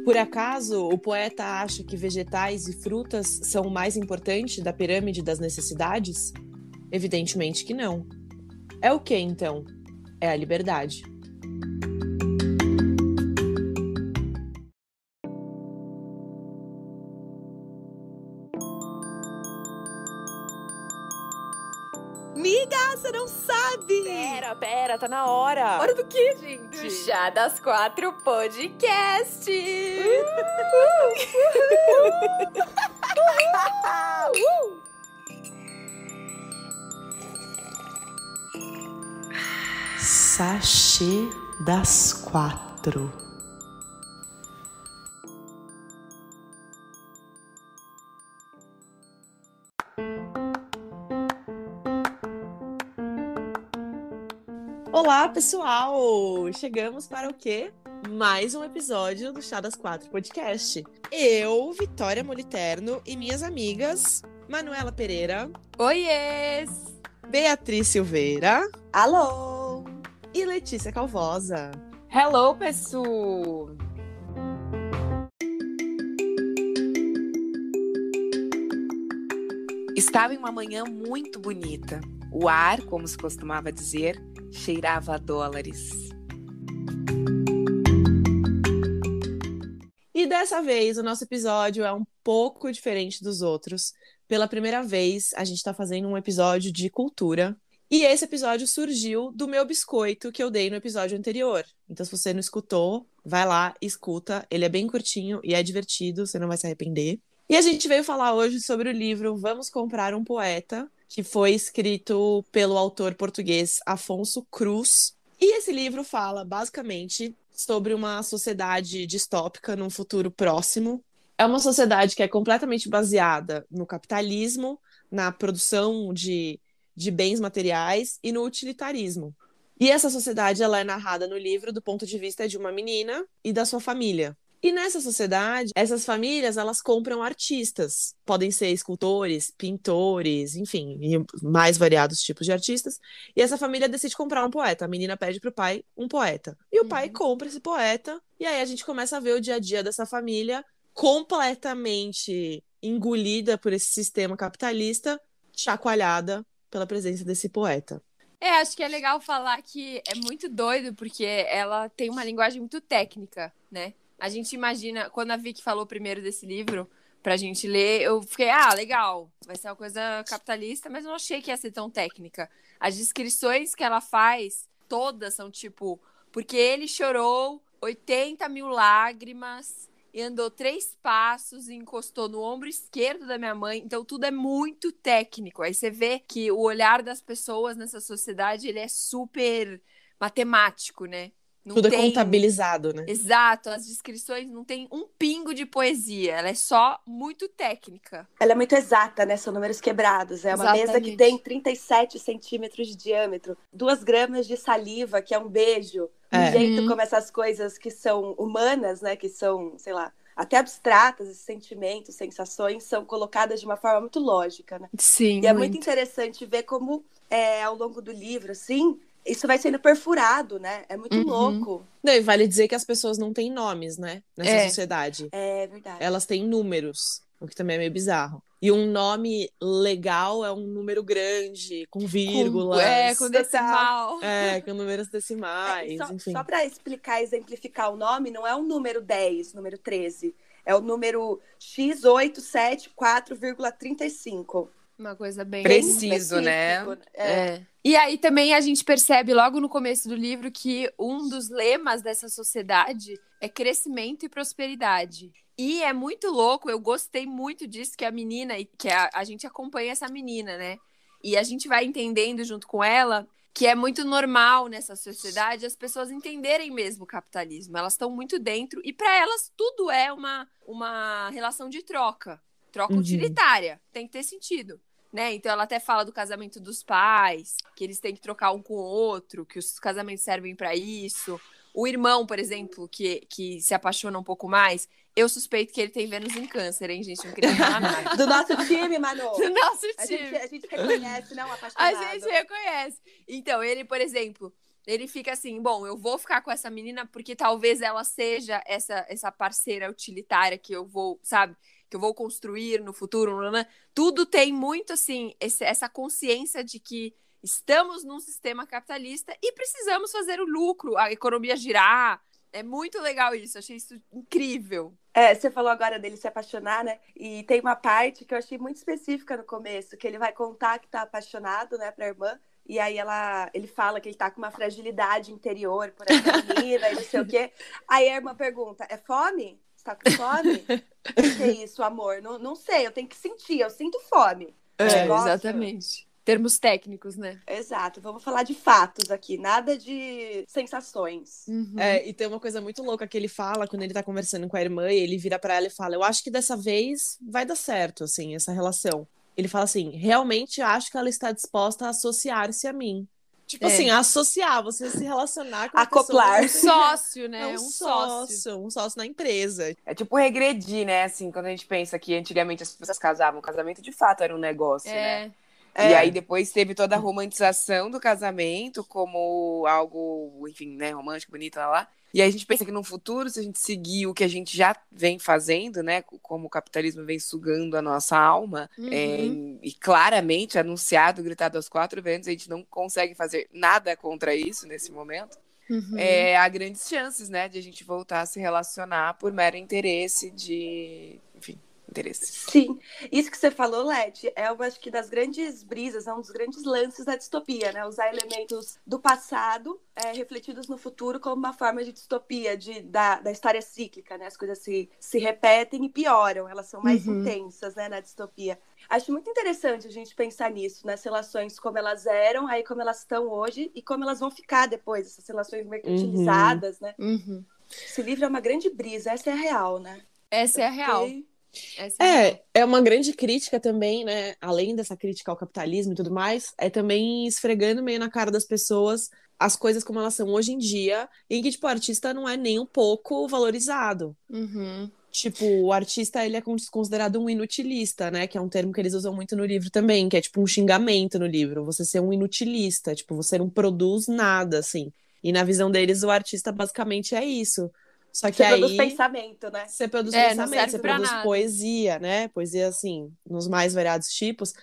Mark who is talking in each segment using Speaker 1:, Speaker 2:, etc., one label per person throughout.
Speaker 1: Por acaso, o poeta acha que vegetais e frutas são o mais importante da pirâmide das necessidades? Evidentemente que não. É o que, então? É a liberdade.
Speaker 2: Miga, você não sabe!
Speaker 3: Pera, tá na hora!
Speaker 2: Hora do quê, gente?
Speaker 3: Do Chá das 4 Podcast!
Speaker 1: Sachê das 4. Olá, pessoal! Chegamos para o quê? Mais um episódio do Chá das 4 Podcast. Eu, Vitória Moliterno, e minhas amigas Manuela Pereira,
Speaker 3: Oiês!
Speaker 1: Beatriz Silveira
Speaker 2: Alô!
Speaker 1: e Letícia Calvosa.
Speaker 3: Hello, pessoal! Estava em uma manhã muito bonita. O ar, como se costumava dizer, cheirava a dólares.
Speaker 1: E dessa vez, o nosso episódio é um pouco diferente dos outros. Pela primeira vez, a gente está fazendo um episódio de cultura. E esse episódio surgiu do meu biscoito que eu dei no episódio anterior. Então, se você não escutou, vai lá, escuta. Ele é bem curtinho e é divertido, você não vai se arrepender. E a gente veio falar hoje sobre o livro Vamos Comprar um Poeta, que foi escrito pelo autor português Afonso Cruz. E esse livro fala, basicamente, sobre uma sociedade distópica num futuro próximo. É uma sociedade que é completamente baseada no capitalismo, na produção de bens materiais e no utilitarismo. E essa sociedade ela é narrada no livro do ponto de vista de uma menina e da sua família. E nessa sociedade, essas famílias, elas compram artistas. Podem ser escultores, pintores, enfim, e mais variados tipos de artistas. E essa família decide comprar um poeta. A menina pede pro pai um poeta. E o pai compra esse poeta. E aí a gente começa a ver o dia a dia dessa família completamente engolida por esse sistema capitalista, chacoalhada pela presença desse poeta.
Speaker 4: Acho que é legal falar que é muito doido, porque ela tem uma linguagem muito técnica, né? A gente imagina, quando a Vicky falou primeiro desse livro pra gente ler, eu fiquei, legal, vai ser uma coisa capitalista, mas eu não achei que ia ser tão técnica. As descrições que ela faz, todas são tipo, porque ele chorou 80 mil lágrimas e andou 3 passos e encostou no ombro esquerdo da minha mãe. Então, tudo é muito técnico. Aí você vê que o olhar das pessoas nessa sociedade, ele é super matemático, né? Não
Speaker 1: Tudo
Speaker 4: tem...
Speaker 1: é contabilizado, né?
Speaker 4: Exato, as descrições não tem um pingo de poesia, ela é só muito técnica.
Speaker 2: Ela é muito exata, né? São números quebrados. É uma mesa que tem 37 centímetros de diâmetro, 2 gramas de saliva, que é um beijo. O jeito como essas coisas que são humanas, né? Que são, sei lá, até abstratas, esses sentimentos, sensações, são colocadas de uma forma muito lógica, né?
Speaker 4: Sim,
Speaker 2: e é muito interessante ver como, ao longo do livro, assim, isso vai sendo perfurado, né? É muito louco.
Speaker 1: Não, e vale dizer que as pessoas não têm nomes, né? Nessa sociedade.
Speaker 2: É verdade.
Speaker 1: Elas têm números, o que também é meio bizarro. E um nome legal é um número grande, com vírgulas.
Speaker 4: Com decimal.
Speaker 1: Com números decimais, enfim.
Speaker 2: Só para explicar, exemplificar o nome, não é o número 10, número 13. É o número X874,35.
Speaker 4: Uma coisa bem
Speaker 3: preciso, né?
Speaker 4: E aí também a gente percebe logo no começo do livro que um dos lemas dessa sociedade é crescimento e prosperidade. E é muito louco, eu gostei muito disso, que a menina, que a gente acompanha essa menina, né? E a gente vai entendendo junto com ela que é muito normal nessa sociedade as pessoas entenderem mesmo o capitalismo. Elas estão muito dentro e para elas tudo é uma relação de troca utilitária, tem que ter sentido, né? Então ela até fala do casamento dos pais, que eles têm que trocar um com o outro, que os casamentos servem para isso. O irmão, por exemplo, que se apaixona um pouco mais, eu suspeito que ele tem Vênus em Câncer, hein, gente? Não queria falar nada.
Speaker 2: Do nosso time, Manu.
Speaker 4: Do nosso time.
Speaker 2: A gente reconhece, não, apaixonado.
Speaker 4: A gente reconhece. Então, ele, por exemplo, Ele fica assim, bom, eu vou ficar com essa menina porque talvez ela seja essa parceira utilitária que eu vou, sabe? Que eu vou construir no futuro. Tudo tem muito, assim, essa consciência de que estamos num sistema capitalista e precisamos fazer o lucro, a economia girar. É muito legal isso, achei isso incrível.
Speaker 2: Você falou agora dele se apaixonar, né? E tem uma parte que eu achei muito específica no começo, que ele vai contar que tá apaixonado, né, pra irmã. E aí ele fala que ele tá com uma fragilidade interior por essa menina e não sei o quê. Aí a irmã pergunta, é fome? Você tá com fome? O que é isso, amor? Não sei, eu tenho que sentir, eu sinto fome.
Speaker 4: Exatamente. Termos técnicos, né?
Speaker 2: Exato, vamos falar de fatos aqui, nada de sensações.
Speaker 1: Uhum. E tem uma coisa muito louca que ele fala quando ele tá conversando com a irmã e ele vira pra ela e fala, eu acho que dessa vez vai dar certo, assim, essa relação. Ele fala assim, realmente acho que ela está disposta a associar-se a mim. Tipo assim, associar, você se relacionar com
Speaker 2: acoplar.
Speaker 4: Um sócio, né?
Speaker 1: Um sócio na empresa.
Speaker 3: É tipo regredir, né? Assim, quando a gente pensa que antigamente as pessoas casavam, o casamento de fato era um negócio, né? E aí depois teve toda a romantização do casamento como algo, enfim, né, romântico, bonito, lá. E aí a gente pensa que no futuro, se a gente seguir o que a gente já vem fazendo, né, como o capitalismo vem sugando a nossa alma, e claramente anunciado, gritado aos 4 ventos, a gente não consegue fazer nada contra isso nesse momento, há grandes chances, né, de a gente voltar a se relacionar por mero interesse de, enfim, interesses.
Speaker 2: Sim, isso que você falou, Leti, eu acho que das grandes brisas, é um dos grandes lances da distopia, né? Usar elementos do passado refletidos no futuro como uma forma de distopia, da história cíclica, né? As coisas se repetem e pioram, elas são mais intensas, né, na distopia. Acho muito interessante a gente pensar nisso, nas relações como elas eram, aí como elas estão hoje e como elas vão ficar depois, essas relações mercantilizadas, né? Esse livro é uma grande brisa, essa é a real, né?
Speaker 4: Essa é a real.
Speaker 1: É uma grande crítica também, né? Além dessa crítica ao capitalismo e tudo mais, é também esfregando meio na cara das pessoas as coisas como elas são hoje em dia, em que, tipo, o artista não é nem um pouco valorizado. Tipo, o artista, ele é considerado um inutilista, né? Que é um termo que eles usam muito no livro também, que é tipo um xingamento no livro. Você ser um inutilista, tipo, você não produz nada, assim. E na visão deles, o artista basicamente é isso. Só que
Speaker 2: você
Speaker 1: aí
Speaker 2: produz pensamento, né?
Speaker 1: Você produz
Speaker 4: não
Speaker 1: pensamento,
Speaker 4: serve
Speaker 1: você
Speaker 4: pra
Speaker 1: produz
Speaker 4: nada.
Speaker 1: poesia, né? Poesia, assim, nos mais variados tipos.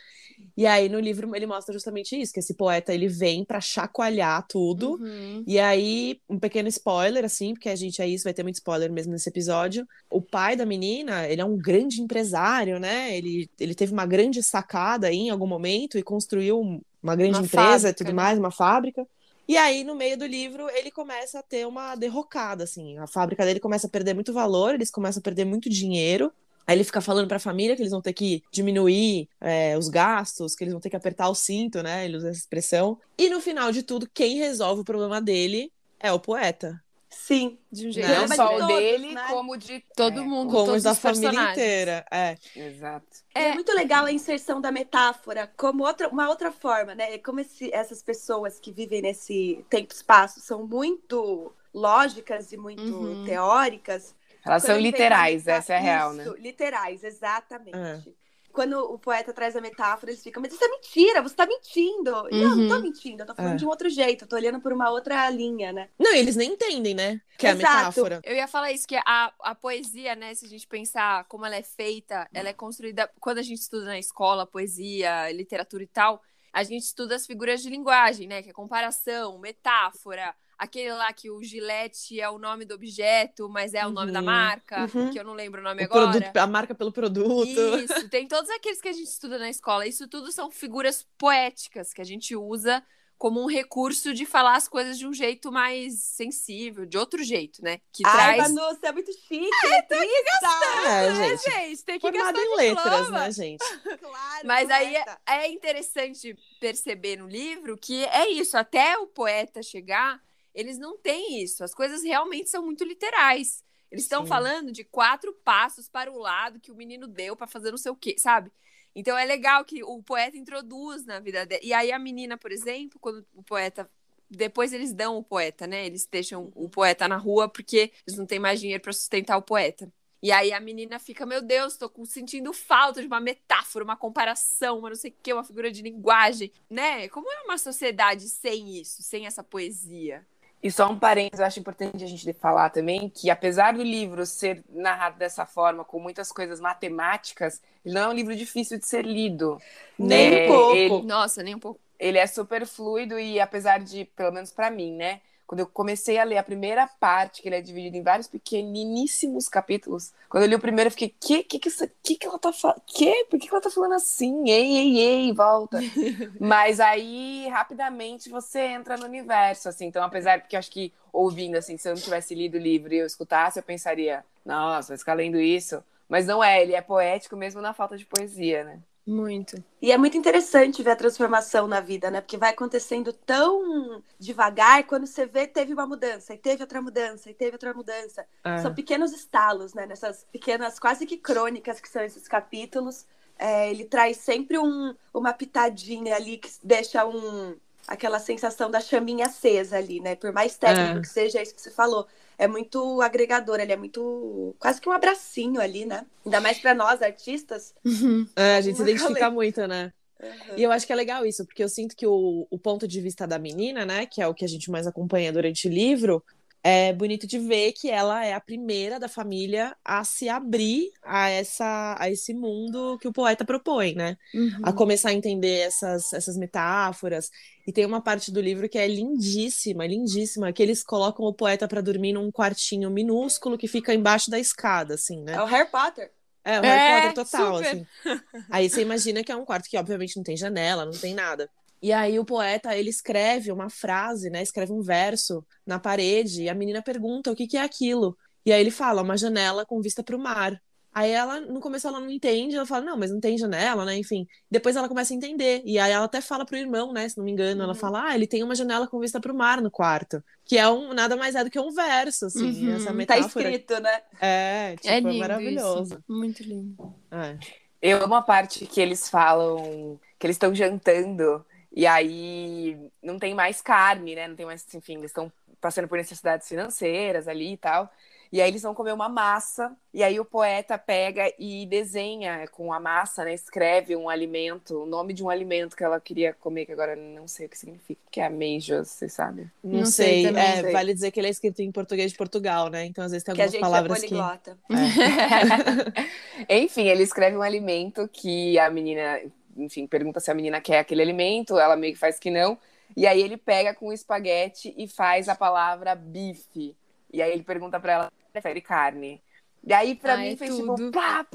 Speaker 1: E aí, no livro, ele mostra justamente isso, que esse poeta, ele vem pra chacoalhar tudo. E aí, um pequeno spoiler, assim, porque a gente, vai ter muito spoiler mesmo nesse episódio. O pai da menina, ele é um grande empresário, né? Ele teve uma grande sacada aí em algum momento e construiu uma grande empresa e tudo mais, uma fábrica. E aí, no meio do livro, ele começa a ter uma derrocada, assim. A fábrica dele começa a perder muito valor, eles começam a perder muito dinheiro. Aí ele fica falando pra família que eles vão ter que diminuir os gastos, que eles vão ter que apertar o cinto, né? Ele usa essa expressão. E no final de tudo, quem resolve o problema dele é o poeta.
Speaker 2: Sim,
Speaker 4: de um jeito.
Speaker 3: Não só o
Speaker 2: todos,
Speaker 3: dele,
Speaker 2: né?
Speaker 3: como de
Speaker 4: todo mundo,
Speaker 1: como
Speaker 4: todos
Speaker 1: da
Speaker 4: os
Speaker 1: família
Speaker 4: personagens.
Speaker 1: inteira.
Speaker 3: Exato.
Speaker 2: É muito legal a inserção da metáfora como uma outra forma, né? Como essas pessoas que vivem nesse tempo-espaço são muito lógicas e muito teóricas.
Speaker 3: Elas são literais, essa é a real, né?
Speaker 2: Isso, literais, exatamente. Quando o poeta traz a metáfora, eles ficam, mas isso é mentira, você tá mentindo. E eu não tô mentindo, eu tô falando de um outro jeito, eu tô olhando por uma outra linha, né?
Speaker 1: Não, eles nem entendem, né? Que é a
Speaker 2: Exato.
Speaker 1: metáfora.
Speaker 4: Eu ia falar isso, que a poesia, né, se a gente pensar como ela é feita, ela é construída... Quando a gente estuda na escola, poesia, literatura e tal, a gente estuda as figuras de linguagem, né? Que é comparação, metáfora... Aquele lá que o Gillette é o nome do objeto, mas é o nome da marca, que eu não lembro o nome agora.
Speaker 1: Produto, a marca pelo produto.
Speaker 4: Isso, tem todos aqueles que a gente estuda na escola. Isso tudo são figuras poéticas que a gente usa como um recurso de falar as coisas de um jeito mais sensível, de outro jeito, né? Que traz...
Speaker 2: Manu, você é muito chique, letrista!
Speaker 1: Gente.
Speaker 4: Tem que
Speaker 1: Formada
Speaker 4: gastar
Speaker 1: em letras,
Speaker 4: diploma.
Speaker 1: né, gente?
Speaker 2: Claro,
Speaker 4: Mas aí
Speaker 2: poeta.
Speaker 4: é interessante perceber no livro que é isso, até o poeta chegar... Eles não têm isso. As coisas realmente são muito literais. Eles estão falando de 4 passos para o lado que o menino deu para fazer não sei o quê, sabe? Então é legal que o poeta introduz na vida dela. E aí a menina, por exemplo, quando o poeta... Depois eles dão o poeta, né? Eles deixam o poeta na rua porque eles não têm mais dinheiro para sustentar o poeta. E aí a menina fica, meu Deus, tô sentindo falta de uma metáfora, uma comparação, uma não sei o que, uma figura de linguagem, né? Como é uma sociedade sem isso, sem essa poesia?
Speaker 3: E só um parênteses, eu acho importante a gente falar também que, apesar do livro ser narrado dessa forma, com muitas coisas matemáticas, ele não é um livro difícil de ser lido.
Speaker 2: Nem um pouco.
Speaker 4: Nossa, nem um pouco.
Speaker 3: Ele é super fluido e, apesar de, pelo menos pra mim, né? Quando eu comecei a ler a primeira parte, que ele é dividido em vários pequeniníssimos capítulos, quando eu li o primeiro, eu fiquei, que ela tá falando? Por que ela tá falando assim? Ei, volta. Mas aí, rapidamente, você entra no universo, assim. Então, apesar, porque eu acho que, ouvindo, assim, se eu não tivesse lido o livro e eu escutasse, eu pensaria, nossa, vai ficar lendo isso. Mas não é, ele é poético mesmo na falta de poesia, né?
Speaker 4: Muito.
Speaker 2: E é muito interessante ver a transformação na vida, né? Porque vai acontecendo tão devagar, quando você vê, teve uma mudança, e teve outra mudança, e teve outra mudança. São pequenos estalos, né? Nessas pequenas, quase que crônicas que são esses capítulos. Ele traz sempre uma pitadinha ali que deixa aquela sensação da chaminha acesa ali, né? Por mais técnico que seja, é isso que você falou. É muito agregador, ele é muito... Quase que um abracinho ali, né? Ainda mais pra nós, artistas.
Speaker 1: A gente se identifica muito, né? E eu acho que é legal isso, porque eu sinto que o ponto de vista da menina, né? Que é o que a gente mais acompanha durante o livro, é bonito de ver que ela é a primeira da família a se abrir a esse mundo que o poeta propõe, né? A começar a entender essas metáforas. E tem uma parte do livro que é lindíssima, lindíssima, que eles colocam o poeta para dormir num quartinho minúsculo que fica embaixo da escada, assim, né?
Speaker 2: É o Harry Potter.
Speaker 1: É, o Harry Potter total,
Speaker 4: super.
Speaker 1: assim. Aí você imagina que é um quarto que, obviamente, não tem janela, não tem nada. E aí o poeta, ele escreve uma frase, né? Escreve um verso na parede e a menina pergunta o que é aquilo. E aí ele fala, uma janela com vista para o mar. Aí ela, no começo ela não entende, ela fala, não, mas não tem janela, né? Enfim, depois ela começa a entender. E aí ela até fala pro irmão, né? Se não me engano, ela fala, ele tem uma janela com vista para o mar no quarto. Que é nada mais é do que um verso, assim, essa metáfora.
Speaker 2: Tá escrito, né?
Speaker 1: Tipo, é maravilhoso.
Speaker 4: Isso. Muito lindo.
Speaker 3: Eu amo a parte que eles falam que eles estão jantando e aí não tem mais carne, né? Não tem mais, enfim, eles estão passando por necessidades financeiras ali e tal. E aí eles vão comer uma massa, e aí o poeta pega e desenha com a massa, né? Escreve um alimento, o nome de um alimento que ela queria comer, que agora não sei o que significa, que é ameijoas, você sabe?
Speaker 1: Não sei. Vale dizer que ele é escrito em português de Portugal, né? Então às vezes tem algumas palavras que...
Speaker 3: Enfim, ele escreve um alimento que a menina, enfim, pergunta se a menina quer aquele alimento, ela meio que faz que não, e aí ele pega com o espaguete e faz a palavra bife. E aí ele pergunta pra ela, prefere carne? E aí pra mim fez tudo. Tipo, plá,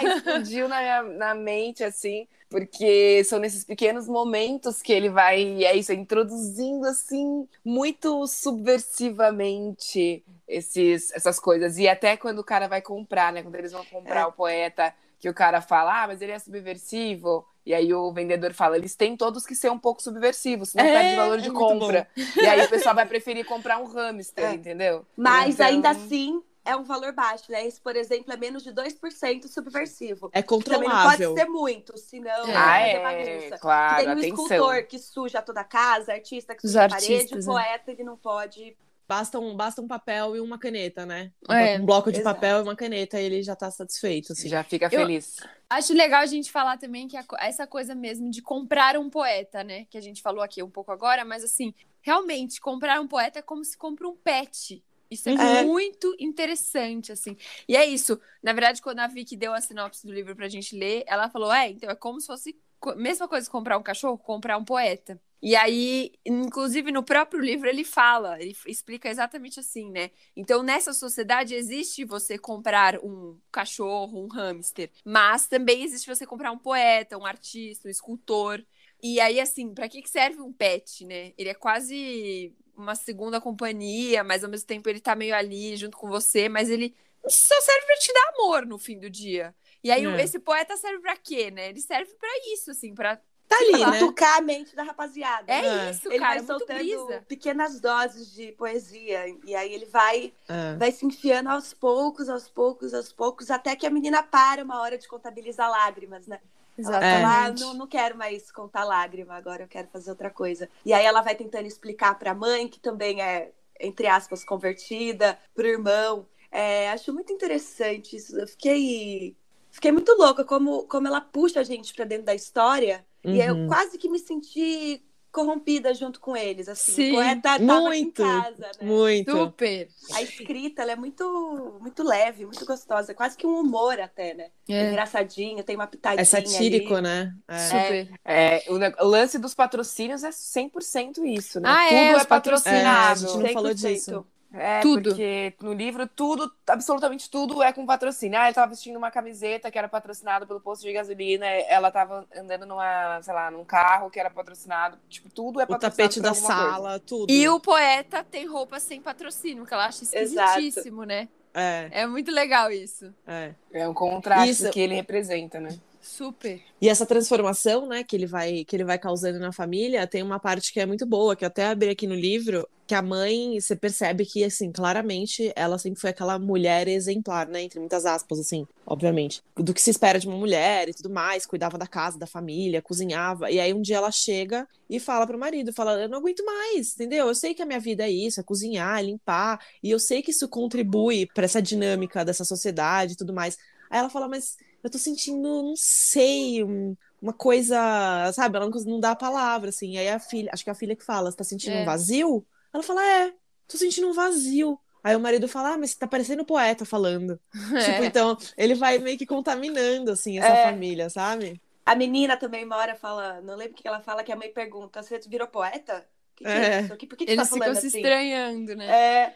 Speaker 3: explodiu na mente, assim, porque são nesses pequenos momentos que ele vai, introduzindo, assim, muito subversivamente essas coisas. E até quando o cara vai comprar, né, quando eles vão comprar o poeta, que o cara fala, mas ele é subversivo. E aí o vendedor fala, eles têm todos que ser um pouco subversivos, senão perde valor de compra. E aí o pessoal vai preferir comprar um hamster, entendeu?
Speaker 2: Mas então... ainda assim, é um valor baixo, né? Esse, por exemplo, é menos de 2% subversivo.
Speaker 1: É controlável.
Speaker 2: Também não pode ser muito, senão é bagunça.
Speaker 3: Claro,
Speaker 2: tem um escultor que suja toda a casa, artista que suja a parede, o poeta, ele não pode...
Speaker 1: Basta um papel e uma caneta, né? Um bloco de papel e uma caneta, e ele já tá satisfeito, assim.
Speaker 3: Já fica feliz.
Speaker 4: Acho legal a gente falar também que essa coisa mesmo de comprar um poeta, né? Que a gente falou aqui um pouco agora, mas assim, realmente, comprar um poeta é como se compra um pet. Isso é muito interessante, assim. E é isso. Na verdade, quando a Vicky deu a sinopse do livro pra gente ler, ela falou, então é como se fosse mesma coisa que comprar um cachorro, comprar um poeta. E aí, inclusive no próprio livro ele explica exatamente assim, né? Então nessa sociedade existe você comprar um cachorro, um hamster, mas também existe você comprar um poeta, um artista, um escultor. E aí assim, pra que serve um pet, né? Ele é quase uma segunda companhia, mas ao mesmo tempo ele tá meio ali junto com você, mas ele só serve pra te dar amor no fim do dia. E aí esse poeta serve pra quê, né? Ele serve pra isso, assim, pra
Speaker 2: tá ali, né? Tocar a mente da rapaziada.
Speaker 4: Isso,
Speaker 2: ele
Speaker 4: cara,
Speaker 2: vai soltando
Speaker 4: brisa.
Speaker 2: pequenas doses de poesia. E aí ele vai se enfiando aos poucos, até que a menina para uma hora de contabilizar lágrimas, né?
Speaker 4: Exatamente.
Speaker 2: Ela fala, não quero mais contar lágrima, agora eu quero fazer outra coisa. E aí ela vai tentando explicar pra mãe, que também é, entre aspas, convertida, pro irmão. Acho muito interessante isso. Eu fiquei muito louca como ela puxa a gente pra dentro da história. E eu quase que me senti corrompida junto com eles, assim.
Speaker 4: Sim,
Speaker 2: o poeta tava aqui em casa, né?
Speaker 1: Muito.
Speaker 4: Super.
Speaker 2: A escrita, ela é muito, muito leve, muito gostosa. Quase que um humor até, né? Engraçadinho, tem uma pitadinha.
Speaker 1: É satírico,
Speaker 2: ali.
Speaker 1: né?
Speaker 4: Super.
Speaker 3: O lance dos patrocínios é 100% isso, né?
Speaker 4: Tudo
Speaker 3: é patrocinado.
Speaker 1: A gente não falou disso.
Speaker 4: Tudo.
Speaker 3: Porque no livro tudo, absolutamente tudo é com patrocínio. Ele tava vestindo uma camiseta que era patrocinada pelo posto de gasolina, ela tava andando num carro que era patrocinado. Tipo, tudo é patrocinado.
Speaker 1: O tapete da sala,
Speaker 3: coisa.
Speaker 1: tudo.
Speaker 4: E o poeta tem roupa sem patrocínio, que ela acha esquisitíssimo, né? É muito legal isso.
Speaker 3: É um contraste que ele representa, né?
Speaker 4: Super.
Speaker 1: E essa transformação, né, que ele vai causando na família, tem uma parte que é muito boa, que eu até abri aqui no livro, que a mãe, você percebe que, assim, claramente, ela sempre foi aquela mulher exemplar, né, entre muitas aspas, assim, obviamente, do que se espera de uma mulher e tudo mais, cuidava da casa, da família, cozinhava, e aí um dia ela chega e fala pro marido, fala, eu não aguento mais, entendeu? Eu sei que a minha vida é isso, é cozinhar, é limpar, e eu sei que isso contribui para essa dinâmica dessa sociedade e tudo mais. Aí ela fala, mas eu tô sentindo, não sei, uma coisa, sabe? Ela não dá a palavra, assim. Aí a filha, acho que é a filha que fala, você tá sentindo um vazio? Ela fala, tô sentindo um vazio. Aí o marido fala, mas você tá parecendo um poeta falando. Tipo, então, ele vai meio que contaminando, assim, essa família, sabe?
Speaker 2: A menina também, uma hora, fala, não lembro o que ela fala, que a mãe pergunta, você virou poeta? Que é isso? Por que você tá falando
Speaker 4: ficam
Speaker 2: assim?
Speaker 4: se estranhando, né?
Speaker 1: É.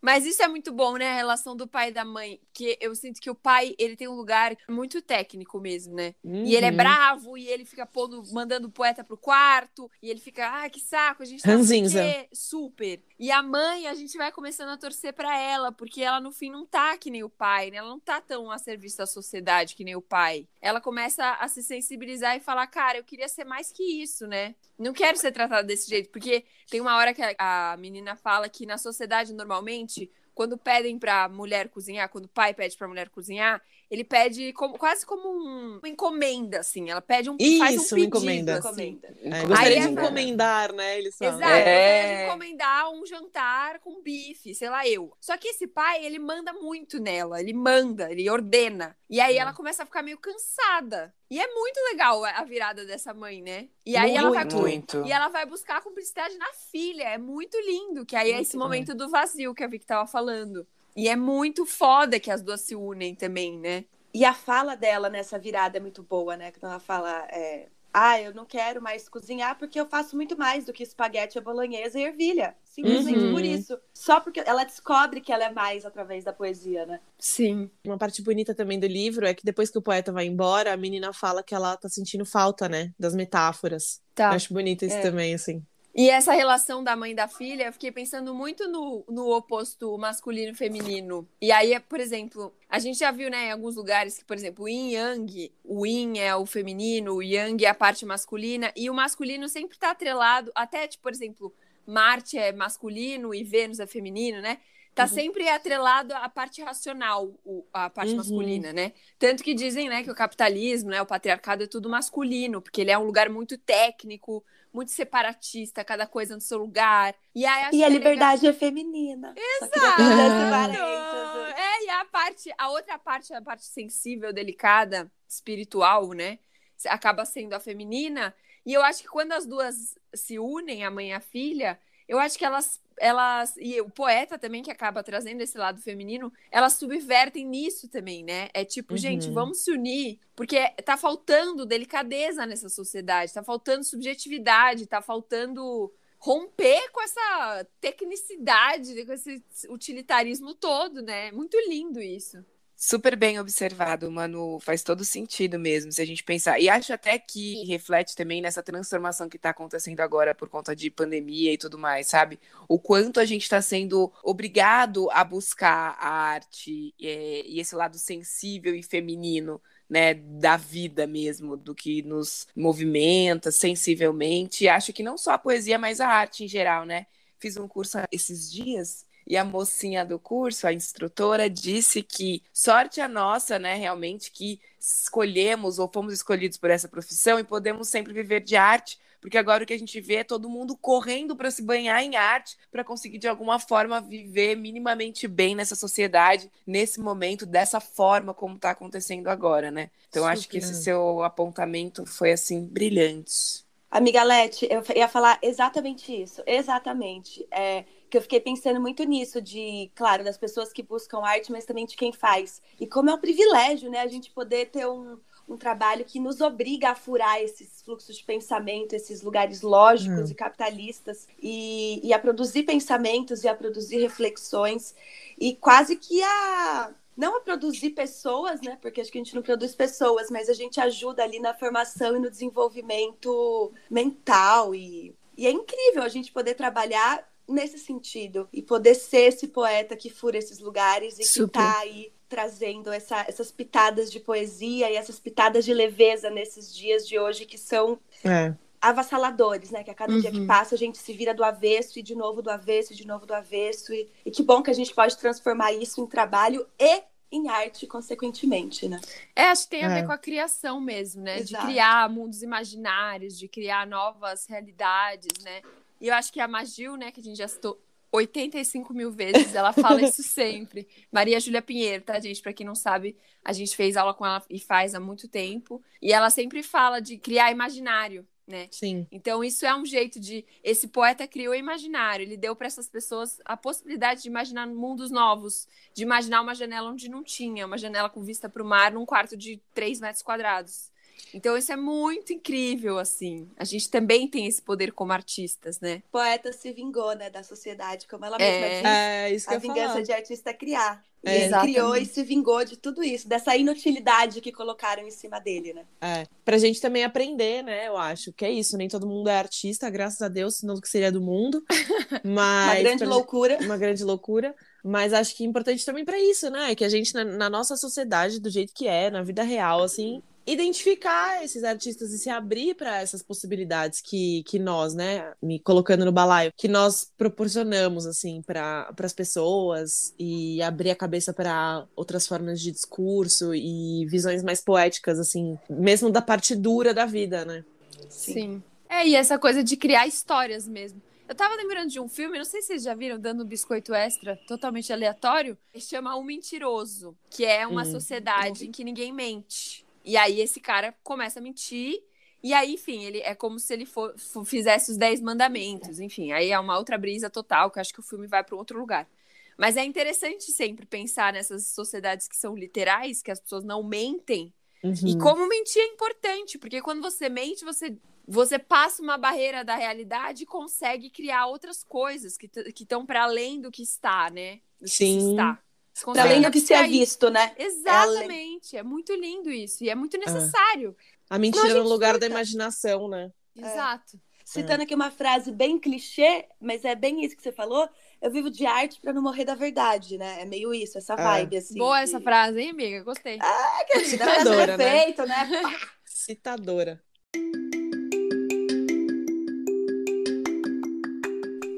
Speaker 4: Mas isso é muito bom, né? A relação do pai e da mãe. Que eu sinto que o pai, ele tem um lugar muito técnico mesmo, né? E ele é bravo, e ele fica mandando o poeta pro quarto, e ele fica, que saco, a gente tá
Speaker 1: ranzinza.
Speaker 4: Super. E a mãe, a gente vai começando a torcer pra ela, porque ela, no fim, não tá que nem o pai, né? Ela não tá tão a serviço da sociedade que nem o pai. Ela começa a se sensibilizar e falar, cara, eu queria ser mais que isso, né? Não quero ser tratada desse jeito, porque tem uma hora que a menina fala que na sociedade, normalmente, quando pedem pra mulher cozinhar, quando o pai pede pra mulher cozinhar, ele pede quase como uma encomenda, assim. Ela pede faz um pedido,
Speaker 1: encomenda.
Speaker 4: Assim.
Speaker 1: Gostaria de encomendar, né? Eles falam.
Speaker 4: Exato, gostaria de encomendar um jantar com bife, sei lá eu. Só que esse pai, ele manda muito nela, ele ordena. E aí ela começa a ficar meio cansada. E é muito legal a virada dessa mãe, né? E aí ela vai buscar a cumplicidade na filha. É muito lindo, que aí é esse momento do vazio que a Vicky tava falando. E é muito foda que as duas se unem também, né?
Speaker 2: E a fala dela nessa virada é muito boa, né? Quando ela fala, eu não quero mais cozinhar porque eu faço muito mais do que espaguete, bolonhesa e ervilha. Simplesmente por isso. Só porque ela descobre que ela é mais através da poesia, né?
Speaker 4: Sim.
Speaker 1: Uma parte bonita também do livro é que depois que o poeta vai embora, a menina fala que ela tá sentindo falta, né? Das metáforas. Eu acho bonito isso também, assim.
Speaker 4: E essa relação da mãe e da filha, eu fiquei pensando muito no oposto masculino e feminino. E aí, por exemplo, a gente já viu, né, em alguns lugares que, por exemplo, o yin e yang, o yin é o feminino, o yang é a parte masculina, e o masculino sempre tá atrelado, até, tipo, por exemplo, Marte é masculino e Vênus é feminino, né? Tá sempre atrelado à parte racional, a parte masculina, né? Tanto que dizem, né, que o capitalismo, né, o patriarcado é tudo masculino, porque ele é um lugar muito técnico, muito separatista, cada coisa no seu lugar. E aí,
Speaker 2: a liberdade é feminina.
Speaker 4: Exato! E a outra parte, a parte sensível, delicada, espiritual, né? Acaba sendo a feminina. E eu acho que quando as duas se unem, a mãe e a filha, eu acho que elas e o poeta também, que acaba trazendo esse lado feminino, elas subvertem nisso também, né? É tipo, gente, vamos se unir, porque tá faltando delicadeza nessa sociedade, tá faltando subjetividade, tá faltando romper com essa tecnicidade, com esse utilitarismo todo, né? Muito lindo isso.
Speaker 3: Super bem observado, Manu. Faz todo sentido mesmo, se a gente pensar. E acho até que reflete também nessa transformação que está acontecendo agora por conta de pandemia e tudo mais, sabe? O quanto a gente está sendo obrigado a buscar a arte e esse lado sensível e feminino, né, da vida mesmo, do que nos movimenta sensivelmente. E acho que não só a poesia, mas a arte em geral, né? Fiz um curso esses dias. E a mocinha do curso, a instrutora, disse que sorte a nossa, né, realmente, que escolhemos ou fomos escolhidos por essa profissão e podemos sempre viver de arte, porque agora o que a gente vê é todo mundo correndo para se banhar em arte, para conseguir de alguma forma viver minimamente bem nessa sociedade, nesse momento, dessa forma como está acontecendo agora, né? Então acho que esse seu apontamento foi assim brilhante.
Speaker 2: Amiga Leti, eu ia falar exatamente isso, exatamente. Que eu fiquei pensando muito nisso, claro, das pessoas que buscam arte, mas também de quem faz. E como é um privilégio, né, a gente poder ter um trabalho que nos obriga a furar esses fluxos de pensamento, esses lugares lógicos e capitalistas, e a produzir pensamentos e a produzir reflexões, e quase que não a produzir pessoas, né? Porque acho que a gente não produz pessoas, mas a gente ajuda ali na formação e no desenvolvimento mental. E é incrível a gente poder trabalhar nesse sentido e poder ser esse poeta que fura esses lugares e que tá aí trazendo essas pitadas de poesia e essas pitadas de leveza nesses dias de hoje que são avassaladores, né? Que a cada dia que passa a gente se vira do avesso e de novo do avesso e de novo do avesso. E que bom que a gente pode transformar isso em trabalho e em arte, consequentemente, né?
Speaker 4: Acho que tem a ver com a criação mesmo, né?
Speaker 2: Exato.
Speaker 4: De criar mundos imaginários, de criar novas realidades, né? E eu acho que a Magil, né, que a gente já citou 85 mil vezes, ela fala isso sempre. Maria Júlia Pinheiro, tá, gente? Pra quem não sabe, a gente fez aula com ela e faz há muito tempo. E ela sempre fala de criar imaginário, né?
Speaker 1: Sim.
Speaker 4: Então isso é um jeito de... Esse poeta criou imaginário, ele deu para essas pessoas a possibilidade de imaginar mundos novos, de imaginar uma janela onde não tinha, uma janela com vista para o mar num quarto de 3 metros quadrados. Então isso é muito incrível, assim. A gente também tem esse poder como artistas, né?
Speaker 2: O poeta se vingou, né, da sociedade, como ela mesma diz.
Speaker 1: Isso que
Speaker 2: a vingança de artista é criar. E ele criou e se vingou de tudo isso, dessa inutilidade que colocaram em cima dele, né?
Speaker 1: Pra gente também aprender, né, eu acho, que é isso, nem todo mundo é artista, graças a Deus, senão o que seria do mundo. Mas uma grande loucura. Mas acho que é importante também pra isso, né, que a gente, na nossa sociedade, do jeito que é, na vida real, assim, identificar esses artistas e se abrir para essas possibilidades que nós, né, me colocando no balaio, que nós proporcionamos, assim, para as pessoas, e abrir a cabeça para outras formas de discurso e visões mais poéticas, assim, mesmo da parte dura da vida, né?
Speaker 4: Sim. E essa coisa de criar histórias mesmo. Eu tava lembrando de um filme, não sei se vocês já viram, dando um biscoito extra, totalmente aleatório, que chama O Mentiroso, que é uma sociedade em que ninguém mente. E aí esse cara começa a mentir, e aí, enfim, ele é como se ele fizesse os 10 mandamentos, enfim, aí é uma outra brisa total, que eu acho que o filme vai para um outro lugar. Mas é interessante sempre pensar nessas sociedades que são literais, que as pessoas não mentem, e como mentir é importante, porque quando você mente, você passa uma barreira da realidade e consegue criar outras coisas que estão para além do que está, né? Do que se está.
Speaker 2: Para além do que se é visto, né?
Speaker 4: Exatamente. É muito lindo isso. E é muito necessário.
Speaker 1: A mentira no lugar da imaginação, né?
Speaker 4: Exato.
Speaker 2: Citando aqui uma frase bem clichê, mas é bem isso que você falou. Eu vivo de arte para não morrer da verdade, né? É meio isso, essa vibe, assim.
Speaker 4: Boa essa frase, hein, amiga? Gostei.
Speaker 2: Que citadora, né? Feito, né?
Speaker 1: Citadora.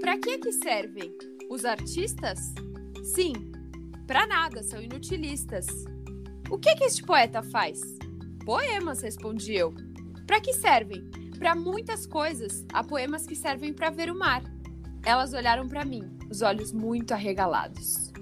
Speaker 4: Para que servem os artistas? Sim. Pra nada, são inutilistas. O que este poeta faz? Poemas, respondi eu. Pra que servem? Pra muitas coisas. Há poemas que servem pra ver o mar. Elas olharam pra mim, os olhos muito arregalados.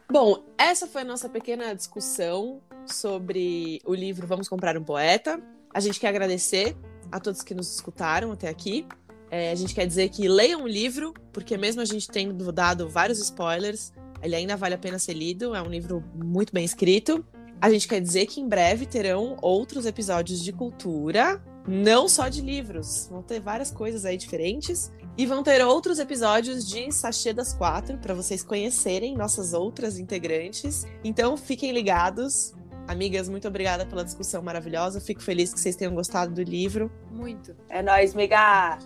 Speaker 1: Bom, essa foi a nossa pequena discussão sobre o livro Vamos Comprar um Poeta. A gente quer agradecer a todos que nos escutaram até aqui. A gente quer dizer que leiam o livro, porque mesmo a gente tendo dado vários spoilers, ele ainda vale a pena ser lido. É um livro muito bem escrito. A gente quer dizer que em breve terão outros episódios de cultura, não só de livros. Vão ter várias coisas aí diferentes. E vão ter outros episódios de Sachê das 4, para vocês conhecerem nossas outras integrantes. Então fiquem ligados. Amigas, muito obrigada pela discussão maravilhosa. Fico feliz que vocês tenham gostado do livro.
Speaker 4: Muito.
Speaker 2: É nóis, miga!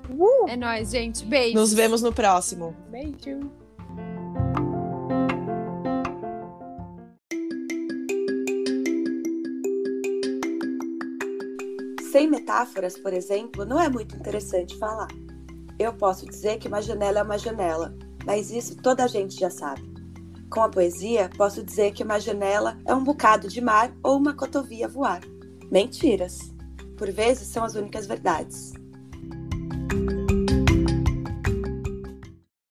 Speaker 4: É nóis, gente. Beijo.
Speaker 1: Nos vemos no próximo.
Speaker 4: Beijo.
Speaker 2: Sem metáforas, por exemplo, não é muito interessante falar. Eu posso dizer que uma janela é uma janela, mas isso toda a gente já sabe. Com a poesia, posso dizer que uma janela é um bocado de mar ou uma cotovia a voar. Mentiras. Por vezes são as únicas verdades.